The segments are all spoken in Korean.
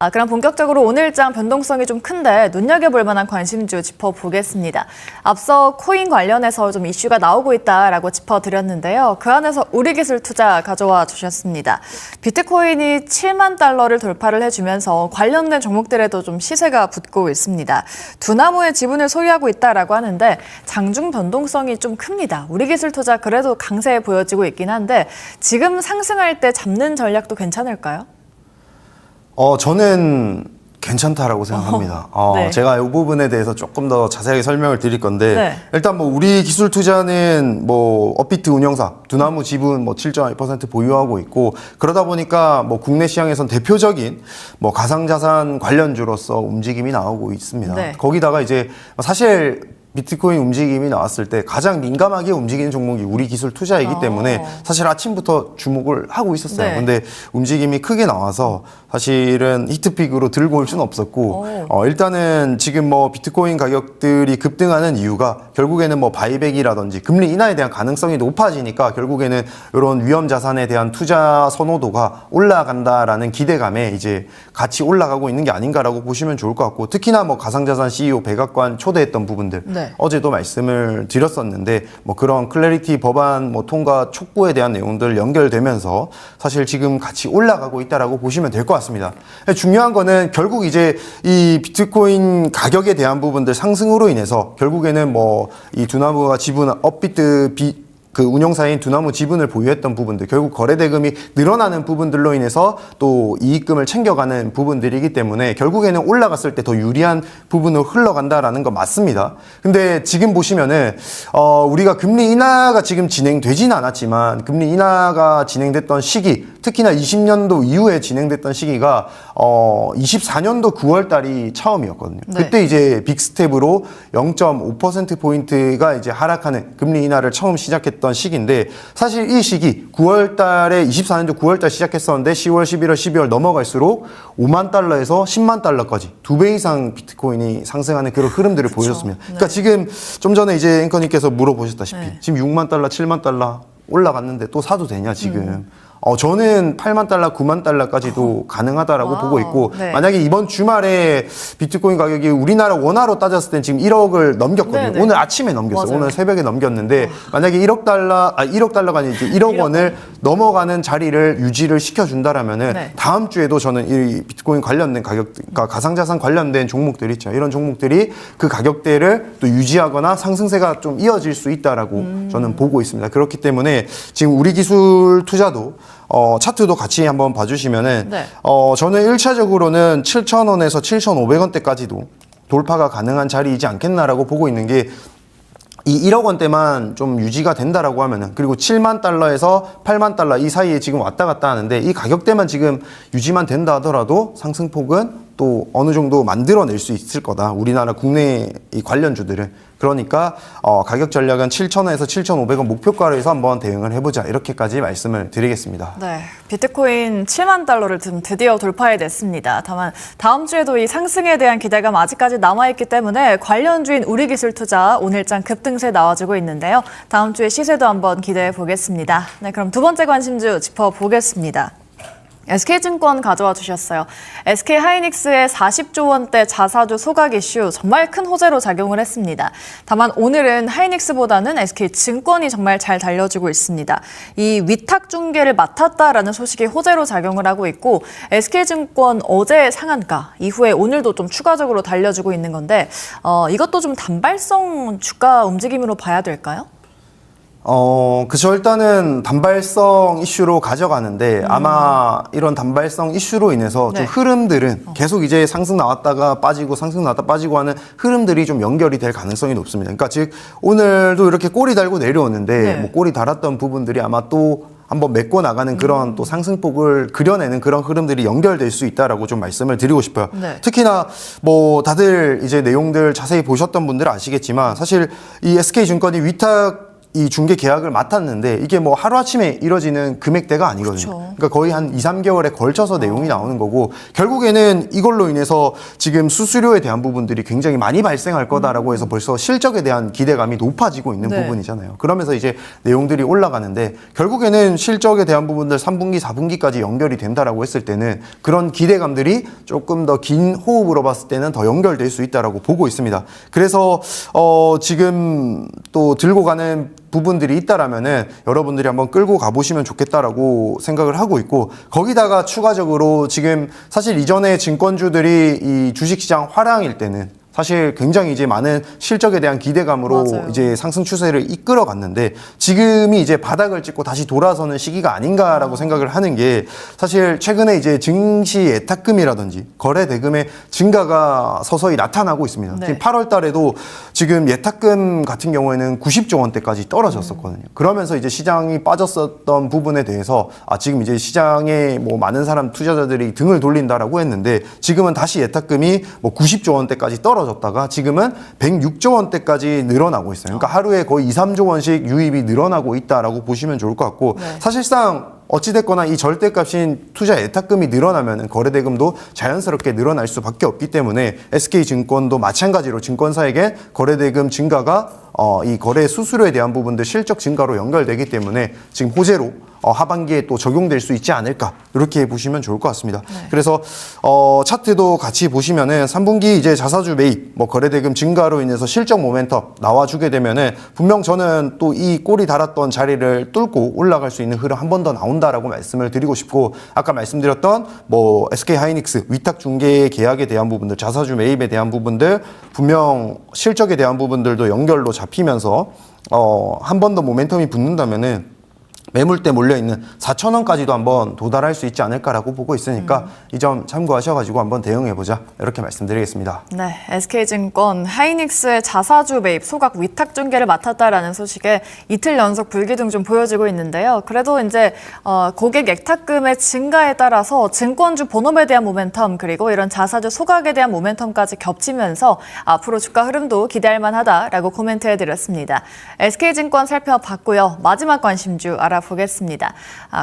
그럼 본격적으로 오늘장 변동성이 좀 큰데 눈여겨볼 만한 관심주 짚어보겠습니다. 앞서 코인 관련해서 좀 이슈가 나오고 있다라고 짚어드렸는데요. 그 안에서 우리기술투자 가져와 주셨습니다. 비트코인이 7만 달러를 돌파를 해주면서 관련된 종목들에도 좀 시세가 붙고 있습니다. 두나무의 지분을 소유하고 있다라고 하는데 장중 변동성이 좀 큽니다. 우리기술투자 그래도 강세 보여지고 있긴 한데 지금 상승할 때 잡는 전략도 괜찮을까요? 저는 괜찮다라고 생각합니다. 네. 제가 이 부분에 대해서 조금 더 자세하게 설명을 드릴 건데 네. 일단 뭐 우리 기술 투자는 뭐 업비트 운영사 두나무 지분 뭐 7.2% 보유하고 있고 그러다 보니까 뭐 국내 시장에선 대표적인 뭐 가상자산 관련주로서 움직임이 나오고 있습니다. 네. 거기다가 이제 사실 비트코인 움직임이 나왔을 때 가장 민감하게 움직이는 종목이 우리 기술 투자이기 때문에 사실 아침부터 주목을 하고 있었어요. 네. 근데 움직임이 크게 나와서 사실은 히트픽으로 들고 올 수는 없었고 일단은 지금 뭐 비트코인 가격들이 급등하는 이유가 결국에는 뭐 바이백이라든지 금리 인하에 대한 가능성이 높아지니까 결국에는 이런 위험 자산에 대한 투자 선호도가 올라간다라는 기대감에 이제 같이 올라가고 있는 게 아닌가라고 보시면 좋을 것 같고 특히나 뭐 가상자산 CEO 백악관 초대했던 부분들 네. 어제도 말씀을 드렸었는데 뭐 그런 클래리티 법안 뭐 통과 촉구에 대한 내용들 연결되면서 사실 지금 같이 올라가고 있다라고 보시면 될 것 같습니다. 중요한 거는 결국 이제 이 비트코인 가격에 대한 부분들 상승으로 인해서 결국에는 뭐 이 두나무가 지분 업비트 그 운영사인 두나무 지분을 보유했던 부분들 결국 거래대금이 늘어나는 부분들로 인해서 또 이익금을 챙겨가는 부분들이기 때문에 결국에는 올라갔을 때 더 유리한 부분으로 흘러간다라는 건 맞습니다. 근데 지금 보시면은 우리가 금리 인하가 지금 진행되지는 않았지만 금리 인하가 진행됐던 시기 특히나 20년도 이후에 진행됐던 시기가 24년도 9월 달이 처음이었거든요. 네. 그때 이제 빅스텝으로 0.5%포인트가 이제 하락하는 금리 인하를 처음 시작했던 시기인데 사실 이 시기 9월 달에 24년도 9월 달 시작했었는데 10월, 11월, 12월 넘어갈수록 5만 달러에서 10만 달러까지 2배 이상 비트코인이 상승하는 그런 흐름들을 보여줬습니다. 네. 그러니까 지금 좀 전에 이제 앵커님께서 물어보셨다시피 네. 지금 6만 달러, 7만 달러 올라갔는데 또 사도 되냐 지금. 저는 8만 달러, 9만 달러까지도 가능하다라고 보고 있고 네. 만약에 이번 주말에 비트코인 가격이 우리나라 원화로 따졌을 땐 지금 1억을 넘겼거든요. 네네. 오늘 아침에 넘겼어요. 맞아요. 오늘 새벽에 넘겼는데 만약에 1억 달러가 아니고 1억 원을 넘어가는 자리를 유지를 시켜준다라면은 네. 다음 주에도 저는 이 비트코인 관련된 가격, 그러니까 가상자산 관련된 종목들 있죠. 이런 종목들이 그 가격대를 또 유지하거나 상승세가 좀 이어질 수 있다라고 저는 보고 있습니다. 그렇기 때문에 지금 우리 기술 투자도 차트도 같이 한번 봐주시면은 네. 저는 1차적으로는 7,000원에서 7,500원대까지도 돌파가 가능한 자리이지 않겠나라고 보고 있는 게 이 1억 원대만 좀 유지가 된다라고 하면은 그리고 7만 달러에서 8만 달러 이 사이에 지금 왔다 갔다 하는데 이 가격대만 지금 유지만 된다 하더라도 상승폭은 또 어느 정도 만들어낼 수 있을 거다. 우리나라 국내 이 관련주들은. 그러니까 가격 전략은 7,000원에서 7,500원 목표가로 해서 한번 대응을 해보자. 이렇게까지 말씀을 드리겠습니다. 네, 비트코인 7만 달러를 드디어 돌파해냈습니다. 다만 다음 주에도 이 상승에 대한 기대감 아직까지 남아있기 때문에 관련주인 우리기술투자 오늘장 급등세 나와주고 있는데요. 다음 주에 시세도 한번 기대해 보겠습니다. 네, 그럼 두 번째 관심주 짚어보겠습니다. SK증권 가져와 주셨어요. SK하이닉스의 40조 원대 자사주 소각 이슈 정말 큰 호재로 작용을 했습니다. 다만 오늘은 하이닉스보다는 SK증권이 정말 잘 달려주고 있습니다. 이 위탁 중개를 맡았다라는 소식이 호재로 작용을 하고 있고 SK증권 어제 상한가 이후에 오늘도 좀 추가적으로 달려주고 있는 건데 이것도 좀 단발성 주가 움직임으로 봐야 될까요? 그쵸. 일단은 단발성 이슈로 가져가는데 아마 이런 단발성 이슈로 인해서 좀 네. 흐름들은 계속 이제 상승 나왔다가 빠지고 상승 나왔다 빠지고 하는 흐름들이 좀 연결이 될 가능성이 높습니다. 그러니까 즉 오늘도 이렇게 꼬리 달고 내려오는데 네. 뭐 꼬리 달았던 부분들이 아마 또 한번 메꿔 나가는 그런 또 상승폭을 그려내는 그런 흐름들이 연결될 수 있다라고 좀 말씀을 드리고 싶어요. 네. 특히나 뭐 다들 이제 내용들 자세히 보셨던 분들은 아시겠지만 사실 이 SK증권이 위탁 이 중개 계약을 맡았는데 이게 뭐 하루아침에 이뤄지는 금액대가 아니거든요. 그쵸. 그러니까 거의 한 2, 3개월에 걸쳐서 내용이 나오는 거고 결국에는 이걸로 인해서 지금 수수료에 대한 부분들이 굉장히 많이 발생할 거다라고 해서 벌써 실적에 대한 기대감이 높아지고 있는 네. 부분이잖아요. 그러면서 이제 내용들이 올라가는데 결국에는 실적에 대한 부분들 3분기, 4분기까지 연결이 된다라고 했을 때는 그런 기대감들이 조금 더 긴 호흡으로 봤을 때는 더 연결될 수 있다라고 보고 있습니다. 그래서 지금 또 들고 가는 부분들이 있다라면은 여러분들이 한번 끌고 가보시면 좋겠다라고 생각을 하고 있고 거기다가 추가적으로 지금 사실 이전에 증권주들이 이 주식시장 화랑일 때는 사실 굉장히 이제 많은 실적에 대한 기대감으로 맞아요. 이제 상승 추세를 이끌어 갔는데 지금이 이제 바닥을 찍고 다시 돌아서는 시기가 아닌가라고 생각을 하는 게 사실 최근에 이제 증시 예탁금이라든지 거래 대금의 증가가 서서히 나타나고 있습니다. 네. 지금 8월 달에도 지금 예탁금 같은 경우에는 90조 원대까지 떨어졌었거든요. 그러면서 이제 시장이 빠졌었던 부분에 대해서 지금 이제 시장에 뭐 많은 사람 투자자들이 등을 돌린다라고 했는데 지금은 다시 예탁금이 뭐 90조 원대까지 떨어졌다가 지금은 106조 원대까지 늘어나고 있어요. 그러니까 하루에 거의 2, 3조 원씩 유입이 늘어나고 있다라고 보시면 좋을 것 같고 네. 사실상 어찌됐거나 이 절대값인 투자 예탁금이 늘어나면 거래대금도 자연스럽게 늘어날 수밖에 없기 때문에 SK증권도 마찬가지로 증권사에게 거래대금 증가가 이 거래 수수료에 대한 부분들 실적 증가로 연결되기 때문에 지금 호재로 하반기에 또 적용될 수 있지 않을까 이렇게 보시면 좋을 것 같습니다. 네. 그래서 차트도 같이 보시면은 3분기 이제 자사주 매입, 뭐 거래대금 증가로 인해서 실적 모멘텀 나와주게 되면은 분명 저는 또 이 꼬리 달았던 자리를 뚫고 올라갈 수 있는 흐름 한 번 더 나온다라고 말씀을 드리고 싶고 아까 말씀드렸던 뭐 SK 하이닉스 위탁 중개 계약에 대한 부분들, 자사주 매입에 대한 부분들 분명 실적에 대한 부분들도 연결로 잡히면서 한 번 더 모멘텀이 붙는다면은 매물대 몰려있는 4,000원까지도 한번 도달할 수 있지 않을까라고 보고 있으니까 이 점 참고하셔가지고 한번 대응해보자 이렇게 말씀드리겠습니다. 네, SK증권 하이닉스의 자사주 매입 소각 위탁 중개를 맡았다라는 소식에 이틀 연속 불기둥 좀 보여지고 있는데요. 그래도 이제 고객 예탁금의 증가에 따라서 증권주 본업에 대한 모멘텀 그리고 이런 자사주 소각에 대한 모멘텀까지 겹치면서 앞으로 주가 흐름도 기대할 만하다라고 코멘트해드렸습니다. SK증권 살펴봤고요. 마지막 관심주 알아보겠습니다.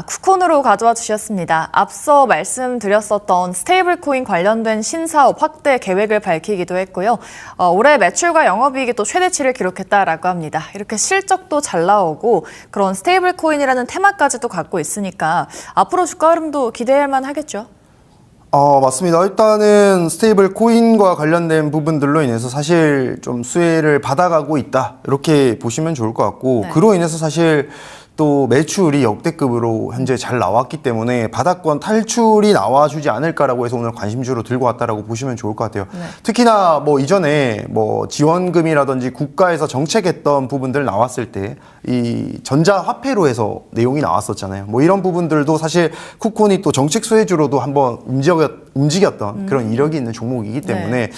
쿠콘으로 가져와 주셨습니다. 앞서 말씀드렸었던 스테이블코인 관련된 신사업 확대 계획을 밝히기도 했고요. 올해 매출과 영업이익이 또 최대치를 기록했다라고 합니다. 이렇게 실적도 잘 나오고 그런 스테이블코인이라는 테마까지도 갖고 있으니까 앞으로 주가 흐름도 기대할 만하겠죠. 맞습니다. 일단은 스테이블 코인과 관련된 부분들로 인해서 사실 좀 수혜를 받아가고 있다 이렇게 보시면 좋을 것 같고 네. 그로 인해서 사실 또 매출이 역대급으로 현재 잘 나왔기 때문에 바닥권 탈출이 나와주지 않을까라고 해서 오늘 관심주로 들고 왔다라고 보시면 좋을 것 같아요. 네. 특히나 뭐 이전에 뭐 지원금이라든지 국가에서 정책했던 부분들 나왔을 때 이 전자화폐로 해서 내용이 나왔었잖아요. 뭐 이런 부분들도 사실 쿠콘이 또 정책 수혜주로도 한번 움직였던 그런 이력이 있는 종목이기 때문에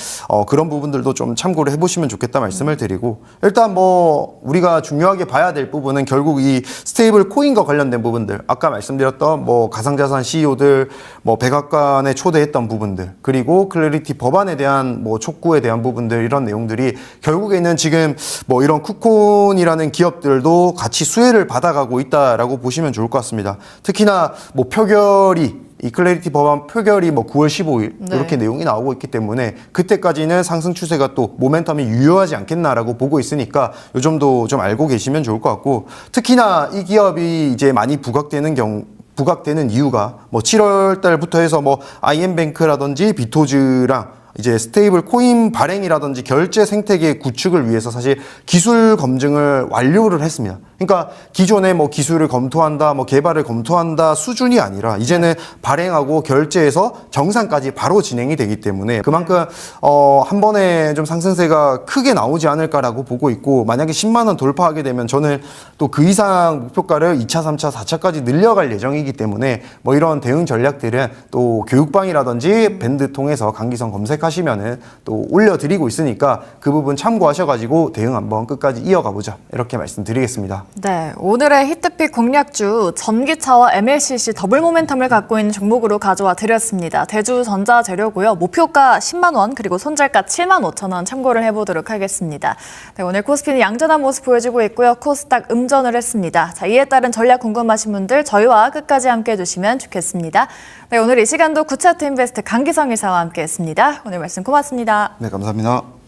그런 부분들도 좀 참고를 해보시면 좋겠다 말씀을 드리고 일단 뭐 우리가 중요하게 봐야 될 부분은 결국 이 스테이블 코인과 관련된 부분들 아까 말씀드렸던 뭐 가상자산 CEO들 뭐 백악관에 초대했던 부분들 그리고 클래리티 법안에 대한 뭐 촉구에 대한 부분들 이런 내용들이 결국에는 지금 뭐 이런 쿠콘이라는 기업들도 같이 수혜를 받아가고 있다라고 보시면 좋을 것 같습니다. 특히나 뭐 이 클래리티 법안 표결이 뭐 9월 15일 네. 이렇게 내용이 나오고 있기 때문에 그때까지는 상승 추세가 또 모멘텀이 유효하지 않겠나라고 보고 있으니까 요 점도 좀 알고 계시면 좋을 것 같고 특히나 이 기업이 이제 많이 부각되는 이유가 뭐 7월 달부터 해서 뭐 IM뱅크라든지 비토즈랑 이제 스테이블 코인 발행이라든지 결제 생태계 구축을 위해서 사실 기술 검증을 완료를 했습니다. 그러니까 기존에 뭐 기술을 검토한다, 뭐 개발을 검토한다 수준이 아니라 이제는 발행하고 결제해서 정상까지 바로 진행이 되기 때문에 그만큼 한 번에 좀 상승세가 크게 나오지 않을까라고 보고 있고 만약에 10만 원 돌파하게 되면 저는 또 그 이상 목표가를 2차, 3차, 4차까지 늘려갈 예정이기 때문에 뭐 이런 대응 전략들은 또 교육방이라든지 밴드 통해서 강기성 검색하시면은 또 올려드리고 있으니까 그 부분 참고하셔가지고 대응 한번 끝까지 이어가 보자 이렇게 말씀드리겠습니다. 네, 오늘의 히트픽 공략주 전기차와 MLCC 더블 모멘텀을 갖고 있는 종목으로 가져와 드렸습니다. 대주전자재료고요. 목표가 10만 원 그리고 손절가 7만 5천 원 참고를 해보도록 하겠습니다. 네, 오늘 코스피는 양전한 모습 보여주고 있고요. 코스닥 음전을 했습니다. 자, 이에 따른 전략 궁금하신 분들 저희와 끝까지 함께해 주시면 좋겠습니다. 네, 오늘 이 시간도 구차투인베스트 강기성 이사와 함께했습니다. 오늘 말씀 고맙습니다. 네, 감사합니다.